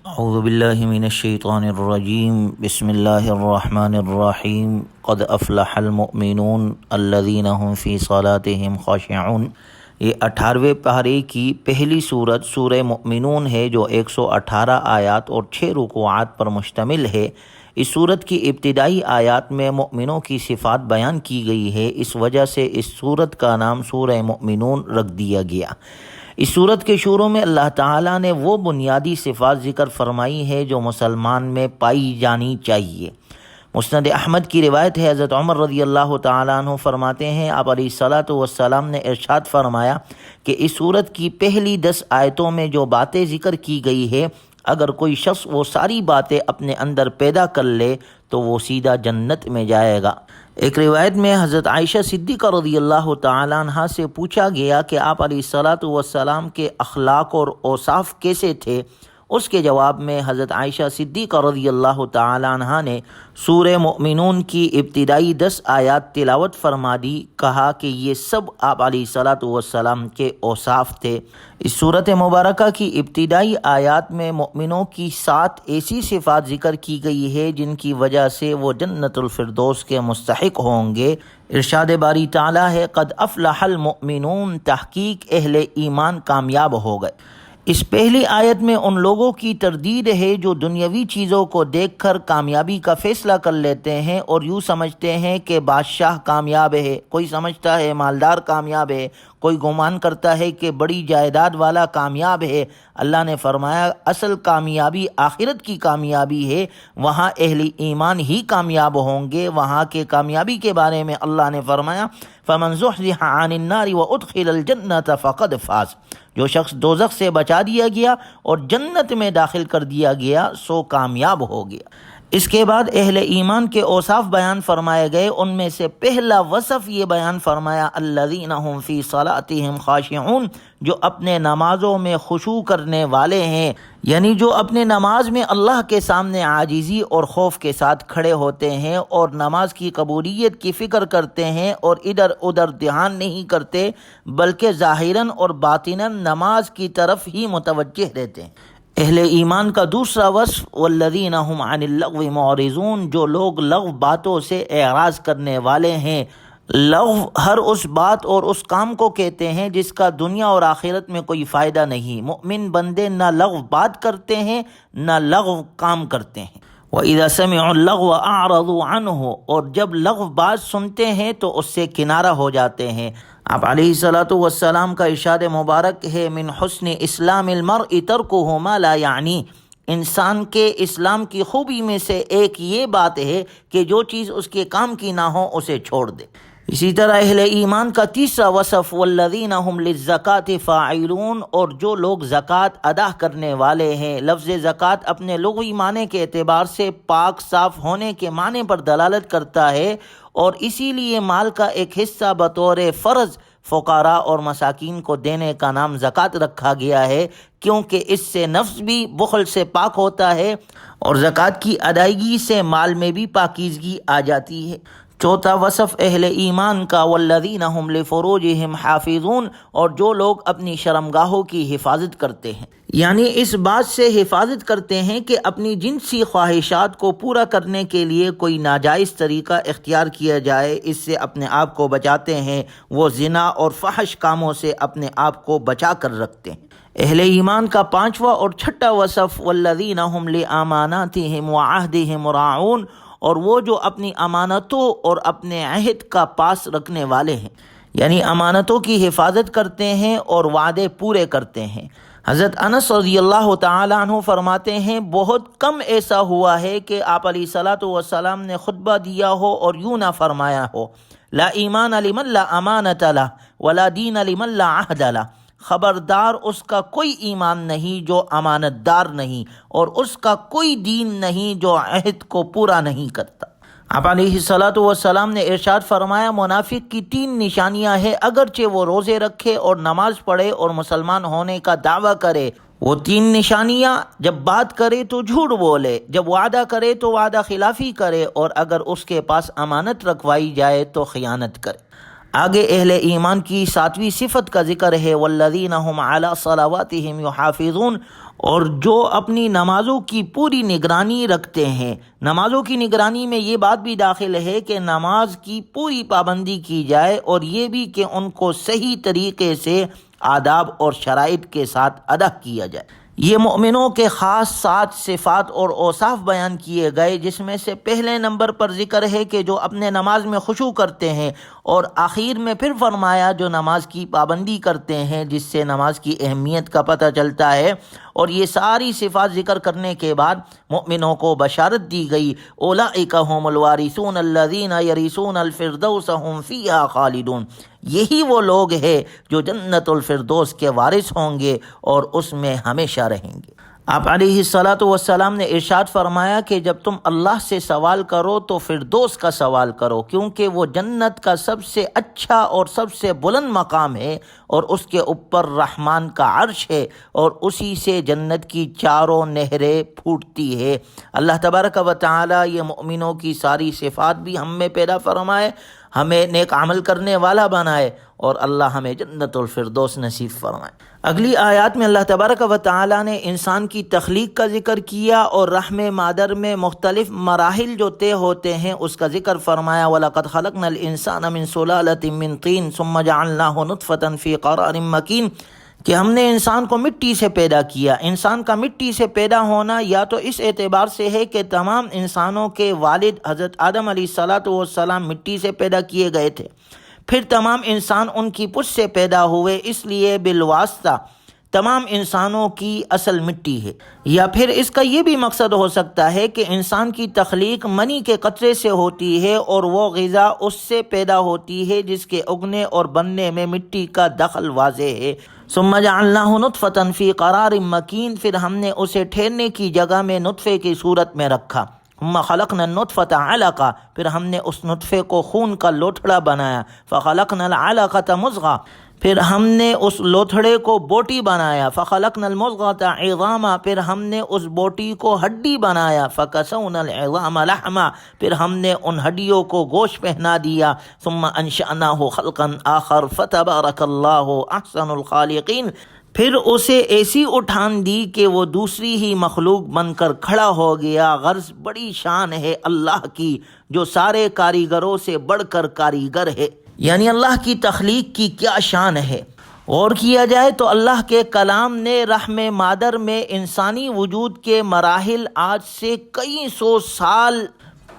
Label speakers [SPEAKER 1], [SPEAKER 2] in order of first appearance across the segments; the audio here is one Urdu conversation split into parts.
[SPEAKER 1] اعوذ باللہ من الشیطان الرجیم بسم اللہ الرحمن الرحیم قد افلح المؤمنون الذین هم فی صلاتهم خاشعون۔ یہ 18ویں پارے کی پہلی سورت سورہ مؤمنون ہے جو 118 آیات اور 6 رکوعات پر مشتمل ہے۔ اس سورت کی ابتدائی آیات میں مؤمنوں کی صفات بیان کی گئی ہے، اس وجہ سے اس سورت کا نام سورہ مؤمنون رکھ دیا گیا۔ اس سورت کے شروع میں اللہ تعالیٰ نے وہ بنیادی صفات ذکر فرمائی ہے جو مسلمان میں پائی جانی چاہیے۔ مسند احمد کی روایت ہے، حضرت عمر رضی اللہ تعالیٰ عنہ فرماتے ہیں، آپ علیہ الصلاۃ والسلام نے ارشاد فرمایا کہ اس سورت کی پہلی 10 آیتوں میں جو باتیں ذکر کی گئی ہے، اگر کوئی شخص وہ ساری باتیں اپنے اندر پیدا کر لے تو وہ سیدھا جنت میں جائے گا۔ ایک روایت میں حضرت عائشہ صدیقہ رضی اللہ تعالیٰ عنہ سے پوچھا گیا کہ آپ علیہ الصلاۃ والسلام کے اخلاق اور اوصاف کیسے تھے؟ اس کے جواب میں حضرت عائشہ صدیقہ رضی اللہ تعالیٰ عنہ نے سورہ مؤمنون کی ابتدائی 10 آیات تلاوت فرما دی، کہا کہ یہ سب آپ علیہ الصلاۃ والسلام کے اوصاف تھے۔ اس سورت مبارکہ کی ابتدائی آیات میں مؤمنوں کی 7 ایسی صفات ذکر کی گئی ہے جن کی وجہ سے وہ جنت الفردوس کے مستحق ہوں گے۔ ارشاد باری تعالیٰ ہے، قد افلح المؤمنون، تحقیق اہل ایمان کامیاب ہو گئے۔ اس پہلی آیت میں ان لوگوں کی تردید ہے جو دنیاوی چیزوں کو دیکھ کر کامیابی کا فیصلہ کر لیتے ہیں اور یوں سمجھتے ہیں کہ بادشاہ کامیاب ہے، کوئی سمجھتا ہے مالدار کامیاب ہے، کوئی گمان کرتا ہے کہ بڑی جائیداد والا کامیاب ہے۔ اللہ نے فرمایا اصل کامیابی آخرت کی کامیابی ہے، وہاں اہل ایمان ہی کامیاب ہوں گے۔ وہاں کے کامیابی کے بارے میں اللہ نے فرمایا فَمَنْ زُحْزِحَ عَنِ النَّارِ وَأُدْخِلَ الْجَنَّةَ فَقَدْ فَازَ، جو شخص دوزخ سے بچا دیا گیا اور جنت میں داخل کر دیا گیا سو کامیاب ہو گیا۔ اس کے بعد اہل ایمان کے اوصاف بیان فرمائے گئے، ان میں سے پہلا وصف یہ بیان فرمایا الذین هم فی صلاتهم خاشعون، جو اپنے نمازوں میں خشوع کرنے والے ہیں، یعنی جو اپنے نماز میں اللہ کے سامنے عاجزی اور خوف کے ساتھ کھڑے ہوتے ہیں اور نماز کی قبولیت کی فکر کرتے ہیں اور ادھر ادھر دھیان نہیں کرتے بلکہ ظاہراً اور باطناً نماز کی طرف ہی متوجہ رہتے ہیں۔ اہل ایمان کا دوسرا وصف والذین هم عن اللغو معرضون، جو لوگ لغو باتوں سے اعراض کرنے والے ہیں۔ لغو ہر اس بات اور اس کام کو کہتے ہیں جس کا دنیا اور آخرت میں کوئی فائدہ نہیں۔ مؤمن بندے نہ لغو بات کرتے ہیں نہ لغو کام کرتے ہیں۔ وَإِذَا سَمِعُوا اللَّغْوَ أَعْرَضُوا عَنْهُ، اور جب لغو بات سنتے ہیں تو اس سے کنارہ ہو جاتے ہیں۔ آپ علیہ الصلاۃ والسلام کا ارشاد مبارک ہے، من حسن اسلام المرء ترکہ ما لا یعنی، انسان کے اسلام کی خوبی میں سے ایک یہ بات ہے کہ جو چیز اس کے کام کی نہ ہو اسے چھوڑ دے۔ اسی طرح اہل ایمان کا تیسرا وصف والذین هم للزکاۃ فاعلون، اور جو لوگ زکوٰۃ ادا کرنے والے ہیں۔ لفظ زکوٰۃ اپنے لغوی معنی کے اعتبار سے پاک صاف ہونے کے معنی پر دلالت کرتا ہے، اور اسی لیے مال کا ایک حصہ بطور فرض فقراء اور مساکین کو دینے کا نام زکوٰۃ رکھا گیا ہے، کیونکہ اس سے نفس بھی بخل سے پاک ہوتا ہے اور زکوٰۃ کی ادائیگی سے مال میں بھی پاکیزگی آ جاتی ہے۔ چوتھا وصف اہل ایمان کا والذین هم لفروجہم حافظون، اور جو لوگ اپنی شرمگاہوں کی حفاظت کرتے ہیں، یعنی اس بات سے حفاظت کرتے ہیں کہ اپنی جنسی خواہشات کو پورا کرنے کے لیے کوئی ناجائز طریقہ اختیار کیا جائے، اس سے اپنے آپ کو بچاتے ہیں۔ وہ زنا اور فحش کاموں سے اپنے آپ کو بچا کر رکھتے ہیں۔ اہل ایمان کا پانچواں اور چھٹا وصف والذین هم لاماناتہم وعہدہم راعون، اور وہ جو اپنی امانتوں اور اپنے عہد کا پاس رکھنے والے ہیں، یعنی امانتوں کی حفاظت کرتے ہیں اور وعدے پورے کرتے ہیں۔ حضرت انس رضی اللہ تعالیٰ عنہ فرماتے ہیں، بہت کم ایسا ہوا ہے کہ آپ علیہ الصلاۃ والسلام نے خطبہ دیا ہو اور یوں نہ فرمایا ہو، لا ایمان لمن لا امانت لہ ولا دین لمن لا عہد لہ، خبردار اس کا کوئی ایمان نہیں جو امانت دار نہیں، اور اس کا کوئی دین نہیں جو عہد کو پورا نہیں کرتا۔ آپ علیہ الصلاۃ والسلام نے ارشاد فرمایا، منافق کی 3 نشانیاں ہیں، اگرچہ وہ روزے رکھے اور نماز پڑھے اور مسلمان ہونے کا دعویٰ کرے۔ وہ 3 نشانیاں، جب بات کرے تو جھوٹ بولے، جب وعدہ کرے تو وعدہ خلافی کرے، اور اگر اس کے پاس امانت رکھوائی جائے تو خیانت کرے۔ آگے اہل ایمان کی 7ویں صفت کا ذکر ہے، والذین هم علی صلواتہم یحافظون، اور جو اپنی نمازوں کی پوری نگرانی رکھتے ہیں۔ نمازوں کی نگرانی میں یہ بات بھی داخل ہے کہ نماز کی پوری پابندی کی جائے، اور یہ بھی کہ ان کو صحیح طریقے سے آداب اور شرائط کے ساتھ ادا کیا جائے۔ یہ مومنوں کے خاص 7 صفات اور اوصاف بیان کیے گئے، جس میں سے پہلے نمبر پر ذکر ہے کہ جو اپنے نماز میں خشوع کرتے ہیں، اور آخر میں پھر فرمایا جو نماز کی پابندی کرتے ہیں، جس سے نماز کی اہمیت کا پتہ چلتا ہے۔ اور یہ ساری صفات ذکر کرنے کے بعد مومنوں کو بشارت دی گئی، اولئک هم الوارثون الذین یرثون الفردوس هم فیہا خالدون، یہی وہ لوگ ہیں جو جنت الفردوس کے وارث ہوں گے اور اس میں ہمیشہ رہیں گے۔ آپ علیہ الصلاۃ والسلام نے ارشاد فرمایا کہ جب تم اللہ سے سوال کرو تو فردوس کا سوال کرو، کیونکہ وہ جنت کا سب سے اچھا اور سب سے بلند مقام ہے، اور اس کے اوپر رحمان کا عرش ہے، اور اسی سے جنت کی چاروں نہریں پھوٹتی ہے۔ اللہ تبارک و تعالی یہ مومنوں کی ساری صفات بھی ہم میں پیدا فرمائے، ہمیں نیک عمل کرنے والا بنائے، اور اللہ ہمیں جنت الفردوس نصیب فرمائے۔ اگلی آیات میں اللہ تبارک و تعالی نے انسان کی تخلیق کا ذکر کیا، اور رحم مادر میں مختلف مراحل جو طے ہوتے ہیں اس کا ذکر فرمایا۔ وَلَقَدْ خَلَقْنَا الْإِنسَانَ مِنْ سُلَالَةٍ مِّن طِينٍ ثُمَّ جَعَلْنَاهُ نُطْفَةً فِي قَرَارٍ مَّكِينٍ، کہ ہم نے انسان کو مٹی سے پیدا کیا۔ انسان کا مٹی سے پیدا ہونا یا تو اس اعتبار سے ہے کہ تمام انسانوں کے والد حضرت آدم علیہ السلام مٹی سے پیدا کیے گئے تھے، پھر تمام انسان ان کی پشت سے پیدا ہوئے، اس لیے بالواسطہ تمام انسانوں کی اصل مٹی ہے۔ یا پھر اس کا یہ بھی مقصد ہو سکتا ہے کہ انسان کی تخلیق منی کے قطرے سے ہوتی ہے، اور وہ غذا اس سے پیدا ہوتی ہے جس کے اگنے اور بننے میں مٹی کا دخل واضح ہے۔ ثم جعلناہ نطفۃ فی قرار مکین، پھر ہم نے اسے ٹھہرنے کی جگہ میں نطفے کی صورت میں رکھا۔ ثم خلقنا النطفۃ علقہ، پھر ہم نے اس نطفے کو خون کا لوتھڑا بنایا۔ فخلقنا العلقۃ مضغہ، پھر ہم نے اس لوتھڑے کو بوٹی بنایا۔ فخلقنا المضغۃ عظاما، پھر ہم نے اس بوٹی کو ہڈی بنایا۔ فکسونا العظام لحما، پھر ہم نے ان ہڈیوں کو گوشت پہنا دیا۔ ثم انشأناہ خلقا آخر فتبارک اللہ احسن الخالقین، پھر اسے ایسی اٹھان دی کہ وہ دوسری ہی مخلوق بن کر کھڑا ہو گیا۔ غرض بڑی شان ہے اللہ کی جو سارے کاریگروں سے بڑھ کر کاریگر ہے، یعنی اللہ کی تخلیق کی کیا شان ہے۔ غور کیا جائے تو اللہ کے کلام نے رحم مادر میں انسانی وجود کے مراحل آج سے کئی سو سال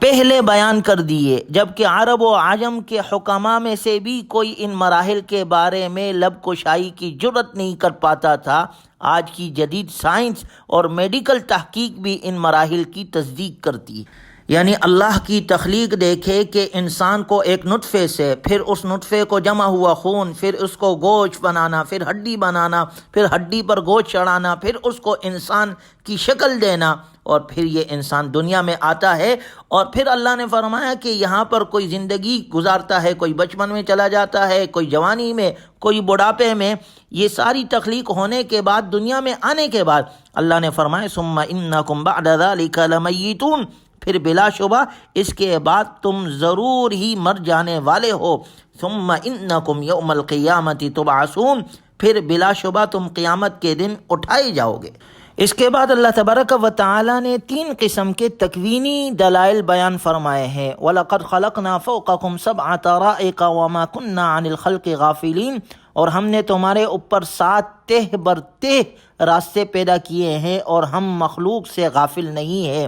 [SPEAKER 1] پہلے بیان کر دیے، جبکہ عرب و عجم کے حکماء میں سے بھی کوئی ان مراحل کے بارے میں لب کشائی کی جرت نہیں کر پاتا تھا۔ آج کی جدید سائنس اور میڈیکل تحقیق بھی ان مراحل کی تصدیق کرتی ہے۔ یعنی اللہ کی تخلیق دیکھے کہ انسان کو ایک نطفے سے، پھر اس نطفے کو جمع ہوا خون، پھر اس کو گوشت بنانا، پھر ہڈی بنانا، پھر ہڈی پر گوشت چڑھانا، پھر اس کو انسان کی شکل دینا، اور پھر یہ انسان دنیا میں آتا ہے۔ اور پھر اللہ نے فرمایا کہ یہاں پر کوئی زندگی گزارتا ہے، کوئی بچپن میں چلا جاتا ہے، کوئی جوانی میں، کوئی بڑھاپے میں۔ یہ ساری تخلیق ہونے کے بعد، دنیا میں آنے کے بعد اللہ نے فرمایا ثم انکم بعد ذلک لمیتون، پھر بلا شبہ اس کے بعد تم ضرور ہی مر جانے والے ہو۔ ثم انکم یوم القیامۃ تبعثون، پھر بلا شبہ تم قیامت کے دن اٹھائے جاؤ گے۔ اس کے بعد اللہ تبارک و تعالی نے 3 قسم کے تکوینی دلائل بیان فرمائے ہیں۔ وَلَقَدْ خَلَقْنَا فَوْقَكُمْ سَبْعَ طَرَائِقَ وَمَا كُنَّا عَنِ الْخَلْقِ غَافِلِينَ، اور ہم نے تمہارے اوپر 7 تہ بر تہ راستے پیدا کیے ہیں، اور ہم مخلوق سے غافل نہیں ہیں۔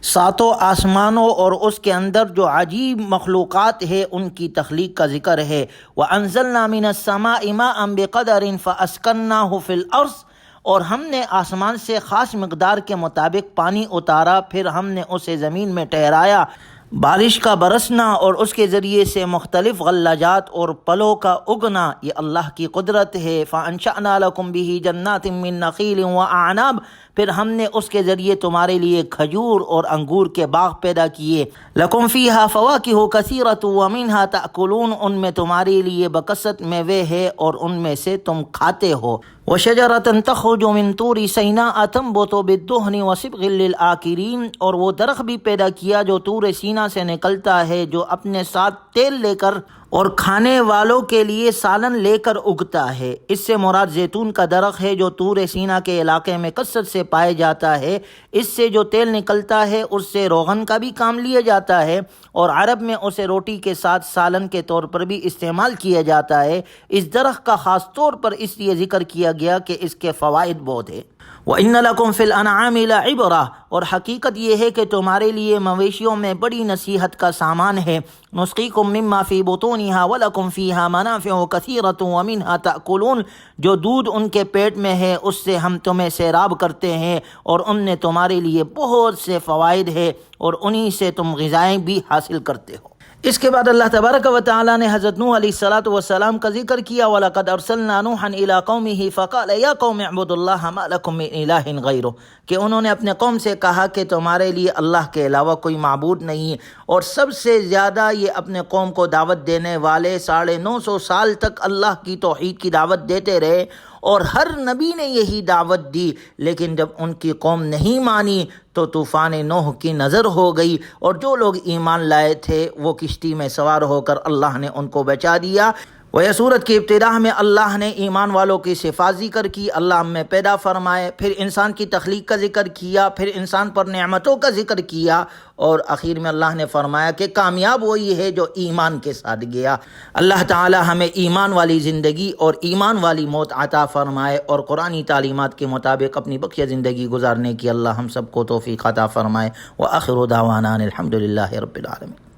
[SPEAKER 1] 7 آسمانوں اور اس کے اندر جو عجیب مخلوقات ہے ان کی تخلیق کا ذکر ہے۔ وَأَنزَلْنَا مِنَ السَّمَاءِ مَاءً بِقَدَرٍ فَأَسْكَنَّاهُ فِي الْأَرْضِ، اور ہم نے آسمان سے خاص مقدار کے مطابق پانی اتارا، پھر ہم نے اسے زمین میں ٹھہرایا۔ بارش کا برسنا اور اس کے ذریعے سے مختلف غلجات اور پلوں کا اگنا یہ اللہ کی قدرت ہے۔ فَأَنشَأْنَا لَكُمْ بِهِ جَنَّاتٍ مِّن نَخِيلٍ وَأَعْنَابٍ، پھر ہم نے اس کے ذریعے تمہارے لیے کھجور اور انگور کے باغ پیدا کیے۔ لَكُمْ فِيهَا فَوَاكِهُ كَثِيرَةٌ وَمِنْهَا تَأْكُلُونَ، ان میں تمہارے لیے بکثرت میوے ہے اور ان میں سے تم کھاتے ہو۔ وَشَجَرَةً تَخْرُجُ مِن طُورِ سِينَاءَ تَنبُتُ بِالدُّهْنِ وَصِبْغٍ لِّلْآكِلِينَ، اور وہ درخت بھی پیدا کیا جو طور سینا سے نکلتا ہے، جو اپنے ساتھ تیل لے کر اور کھانے والوں کے لیے سالن لے کر اگتا ہے۔ اس سے مراد زیتون کا درخت ہے جو طور سینا کے علاقے میں کثرت سے پائے جاتا ہے۔ اس سے جو تیل نکلتا ہے اس سے روغن کا بھی کام لیا جاتا ہے، اور عرب میں اسے روٹی کے ساتھ سالن کے طور پر بھی استعمال کیا جاتا ہے۔ اس درخت کا خاص طور پر اس لیے ذکر کیا گیا کہ اس کے فوائد بہت ہیں۔ وَإِنَّ لَكُمْ فِي الْأَنْعَامِ لَعِبْرَةً، اور حقیقت یہ ہے کہ تمہارے لیے مویشیوں میں بڑی نصیحت کا سامان ہے۔ نُسْقِيكُم مِّمَّا فِي بُطُونِهَا وَلَكُمْ فِيهَا مَنَافِعُ كَثِيرَةٌ وَمِنْهَا تَأْكُلُونَ، جو دودھ ان کے پیٹ میں ہے اس سے ہم تمہیں سیراب کرتے ہیں، اور ان میں تمہارے لیے بہت سے فوائد ہے، اور انہی سے تم غذائیں بھی حاصل کرتے ہو۔ اس کے بعد اللہ تبارک و تعالیٰ نے حضرت نوح علیہ السلام کا ذکر کیا، وَلَقَدْ أَرْسَلْنَا نُوحًا إِلَىٰ قَوْمِهِ فَقَالَ يَا قَوْمِ اعْبُدُوا اللَّهَ مَا لَكُم مِّنْ إِلَٰهٍ غَيْرُهُ، کہ انہوں نے اپنے قوم سے کہا کہ تمہارے لیے اللہ کے علاوہ کوئی معبود نہیں، اور سب سے زیادہ یہ اپنے قوم کو دعوت دینے والے 950 سال تک اللہ کی توحید کی دعوت دیتے رہے، اور ہر نبی نے یہی دعوت دی، لیکن جب ان کی قوم نہیں مانی تو طوفان نوح کی نظر ہو گئی، اور جو لوگ ایمان لائے تھے وہ کشتی میں سوار ہو کر اللہ نے ان کو بچا دیا۔ یہ سورت کی ابتدا میں اللہ نے ایمان والوں کی صفات ذکر کی، اللہ ہم میں پیدا فرمائے، پھر انسان کی تخلیق کا ذکر کیا، پھر انسان پر نعمتوں کا ذکر کیا، اور آخر میں اللہ نے فرمایا کہ کامیاب وہی ہے جو ایمان کے ساتھ گیا۔ اللہ تعالی ہمیں ایمان والی زندگی اور ایمان والی موت عطا فرمائے، اور قرآنی تعلیمات کے مطابق اپنی بقیہ زندگی گزارنے کی اللہ ہم سب کو توفیق عطا فرمائے۔ وآخر دعوانا الحمد للہ رب العالمین۔